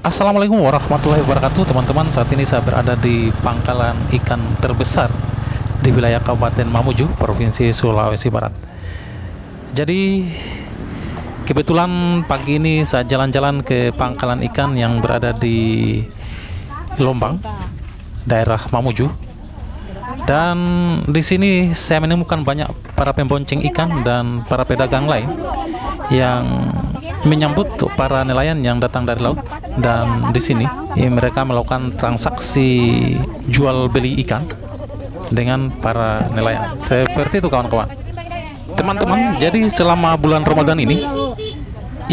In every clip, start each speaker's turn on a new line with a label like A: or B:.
A: Assalamualaikum warahmatullahi wabarakatuh, teman-teman. Saat ini saya berada di pangkalan ikan terbesar di wilayah Kabupaten Mamuju, Provinsi Sulawesi Barat. Jadi kebetulan pagi ini saya jalan-jalan ke pangkalan ikan yang berada di Lombang, daerah Mamuju. Dan di sini saya menemukan banyak para pembonceng ikan dan para pedagang lain yang menyambut para nelayan yang datang dari laut. Dan di sini mereka melakukan transaksi jual beli ikan dengan para nelayan. Seperti itu kawan-kawan. Teman-teman, jadi selama bulan Ramadan ini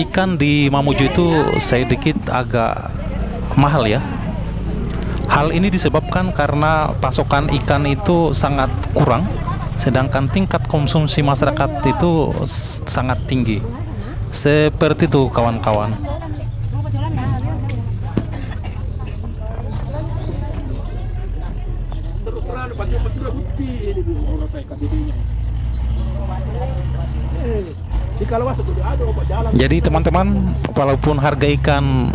A: ikan di Mamuju itu sedikit agak mahal ya. Hal ini disebabkan karena pasokan ikan itu sangat kurang, sedangkan tingkat konsumsi masyarakat itu sangat tinggi. Seperti itu kawan-kawan. Jadi teman-teman, walaupun harga ikan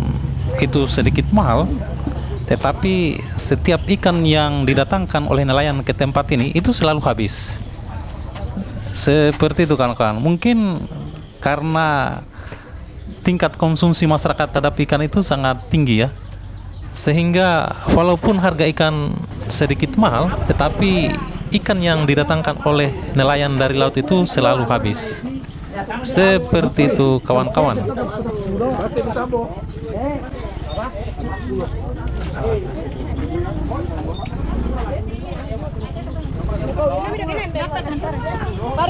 A: itu sedikit mahal, tetapi setiap ikan yang didatangkan oleh nelayan ke tempat ini itu selalu habis. Seperti itu kawan-kawan. Mungkin karena tingkat konsumsi masyarakat terhadap ikan itu sangat tinggi ya, sehingga walaupun harga ikan sedikit mahal, tetapi ikan yang didatangkan oleh nelayan dari laut itu selalu habis. Seperti itu kawan-kawan.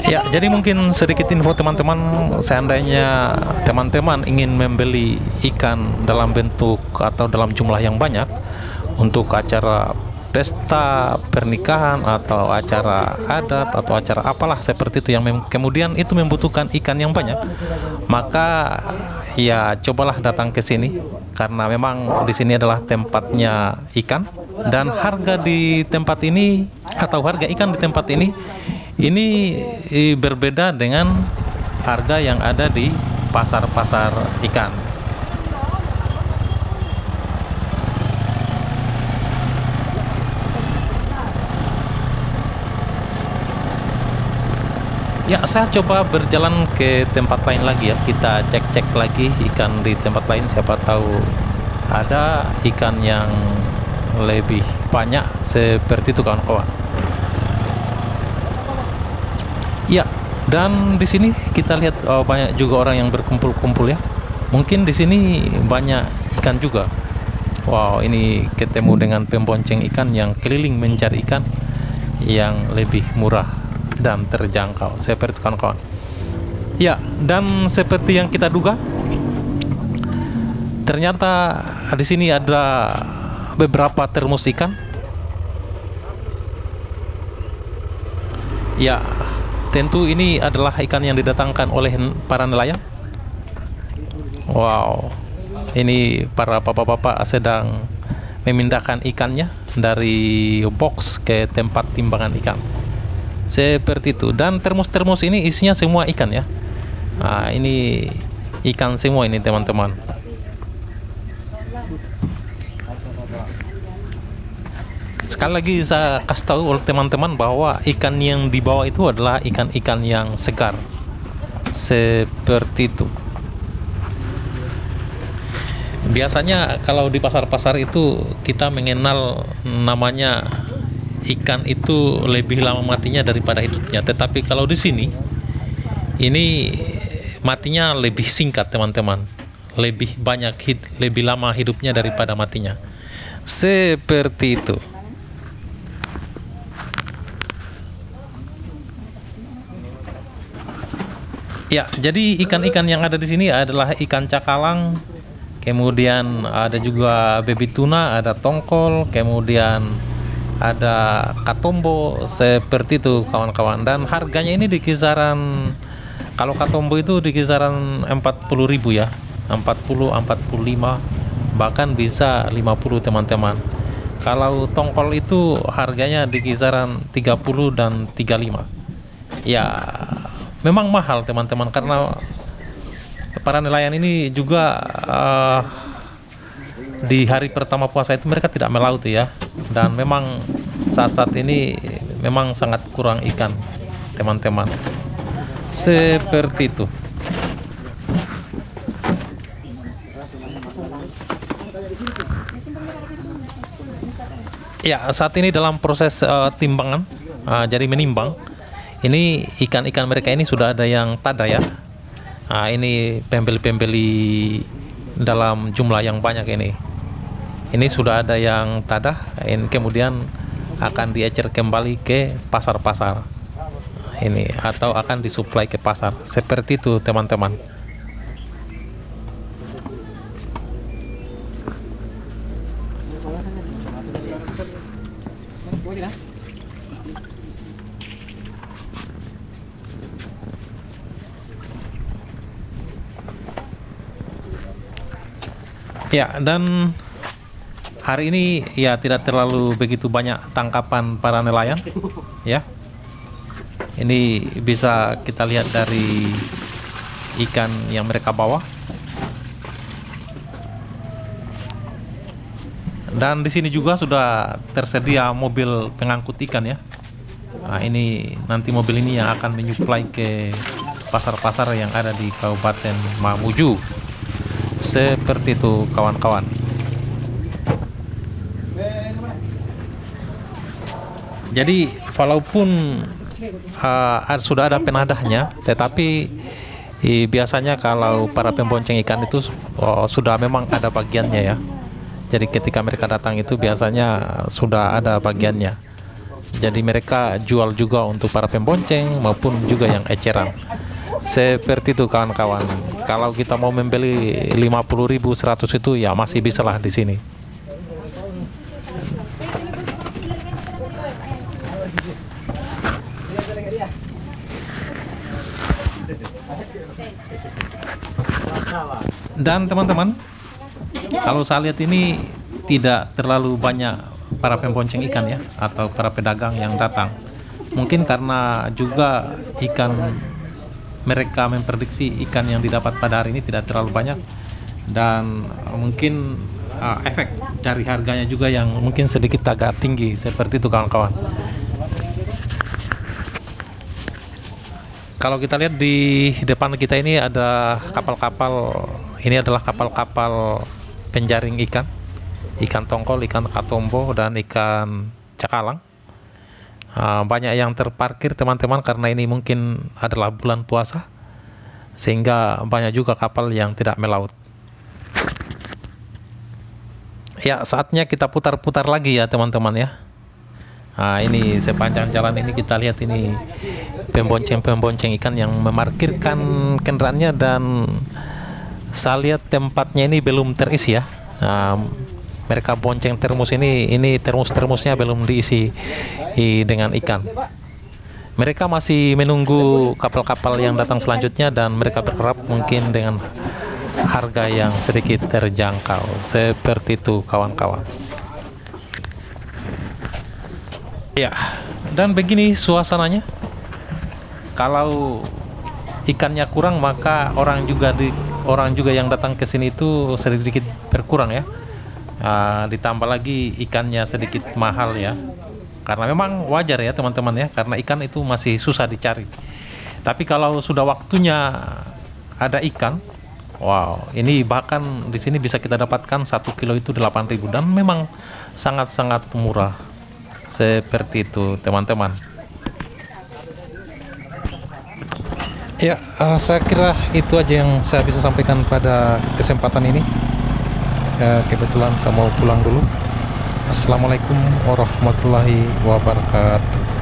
A: Ya, jadi mungkin sedikit info teman-teman, seandainya teman-teman ingin membeli ikan dalam bentuk atau dalam jumlah yang banyak untuk acara pesta pernikahan atau acara adat atau acara apalah seperti itu yang kemudian itu membutuhkan ikan yang banyak, maka ya cobalah datang ke sini karena memang di sini adalah tempatnya ikan. Dan harga di tempat ini atau harga ikan di tempat ini berbeda dengan harga yang ada di pasar-pasar ikan. Ya, saya coba berjalan ke tempat lain lagi ya. Kita cek-cek lagi ikan di tempat lain, siapa tahu ada ikan yang lebih banyak seperti itu kawan-kawan. Ya, dan di sini kita lihat banyak juga orang yang berkumpul-kumpul ya. Mungkin di sini banyak ikan juga. Wow, ini ketemu dengan pembonceng ikan yang keliling mencari ikan yang lebih murah dan terjangkau. Seperti itu kawan-kawan. Ya, dan seperti yang kita duga, ternyata di sini ada beberapa termos ikan. Ya, tentu ini adalah ikan yang didatangkan oleh para nelayan. Wow, ini para bapak-bapak sedang memindahkan ikannya dari box ke tempat timbangan ikan. Seperti itu. Dan termos-termos ini isinya semua ikan ya. Nah, ini ikan semua ini teman-teman. Sekali lagi saya kasih tahu oleh teman-teman bahwa ikan yang dibawa itu adalah ikan-ikan yang segar. Seperti itu. Biasanya kalau di pasar-pasar itu kita mengenal namanya ikan itu lebih lama matinya daripada hidupnya. Tetapi kalau di sini ini matinya lebih singkat teman-teman. Lebih banyak lebih lama hidupnya daripada matinya. Seperti itu. Ya, jadi ikan-ikan yang ada di sini adalah ikan cakalang, kemudian ada juga baby tuna, ada tongkol, kemudian ada katombo, seperti itu kawan-kawan. Dan harganya ini di kisaran, kalau katombo itu di kisaran 40.000 ya, 40, 45, bahkan bisa 50 teman-teman. Kalau tongkol itu harganya di kisaran 30 dan 35. Ya, memang mahal teman-teman, karena para nelayan ini juga di hari pertama puasa itu mereka tidak melaut ya, dan memang saat-saat ini memang sangat kurang ikan teman-teman, seperti itu. Ya, saat ini dalam proses timbangan, jadi menimbang. Ini ikan-ikan mereka ini sudah ada yang tada ya. Ini pembeli-pembeli dalam jumlah yang banyak ini. Ini sudah ada yang tada, ini kemudian akan diecer kembali ke pasar-pasar. Ini atau akan disuplai ke pasar. Seperti itu teman-teman. Ya, dan hari ini ya tidak terlalu begitu banyak tangkapan para nelayan ya. Ini bisa kita lihat dari ikan yang mereka bawa. Dan di sini juga sudah tersedia mobil pengangkut ikan ya. Ini nanti mobil ini yang akan menyuplai ke pasar-pasar yang ada di Kabupaten Mamuju. Seperti itu kawan-kawan. Jadi walaupun sudah ada penadahnya, tetapi biasanya kalau para pembonceng ikan itu sudah memang ada bagiannya ya. Jadi ketika mereka datang itu biasanya sudah ada bagiannya. Jadi mereka jual juga untuk para pembonceng maupun juga yang eceran. Seperti itu kawan-kawan. Kalau kita mau membeli 50.000, 100 itu ya masih bisa lah di sini. Dan teman-teman, kalau saya lihat ini tidak terlalu banyak para pembonceng ikan ya, atau para pedagang yang datang. Mungkin karena juga ikan, mereka memprediksi ikan yang didapat pada hari ini tidak terlalu banyak, dan mungkin efek dari harganya juga yang mungkin sedikit agak tinggi. Seperti itu kawan-kawan. Kalau kita lihat di depan kita ini ada kapal-kapal. Ini adalah kapal-kapal penjaring ikan tongkol, ikan katombo, dan ikan cakalang. Banyak yang terparkir teman-teman, karena ini mungkin adalah bulan puasa, sehingga banyak juga kapal yang tidak melaut. Ya, saatnya kita putar-putar lagi ya teman-teman ya. Ini sepanjang jalan ini kita lihat ini pembonceng ikan yang memarkirkan kendaraannya, dan saya lihat tempatnya ini belum terisi ya. Mereka bonceng termos ini termos-termosnya belum diisi dengan ikan. Mereka masih menunggu kapal-kapal yang datang selanjutnya, dan mereka berharap mungkin dengan harga yang sedikit terjangkau. Seperti itu kawan-kawan. Ya, dan begini suasananya. Kalau ikannya kurang, maka orang juga yang datang ke sini itu sedikit berkurang ya. Ditambah lagi ikannya sedikit mahal ya, karena memang wajar ya teman-teman ya, karena ikan itu masih susah dicari. Tapi kalau sudah waktunya ada ikan, wow, ini bahkan di sini bisa kita dapatkan 1 kilo itu 8.000, dan memang sangat-sangat murah. Seperti itu teman-teman. Ya, saya kira itu aja yang saya bisa sampaikan pada kesempatan ini. Kebetulan saya mau pulang dulu. Assalamualaikum warahmatullahi wabarakatuh.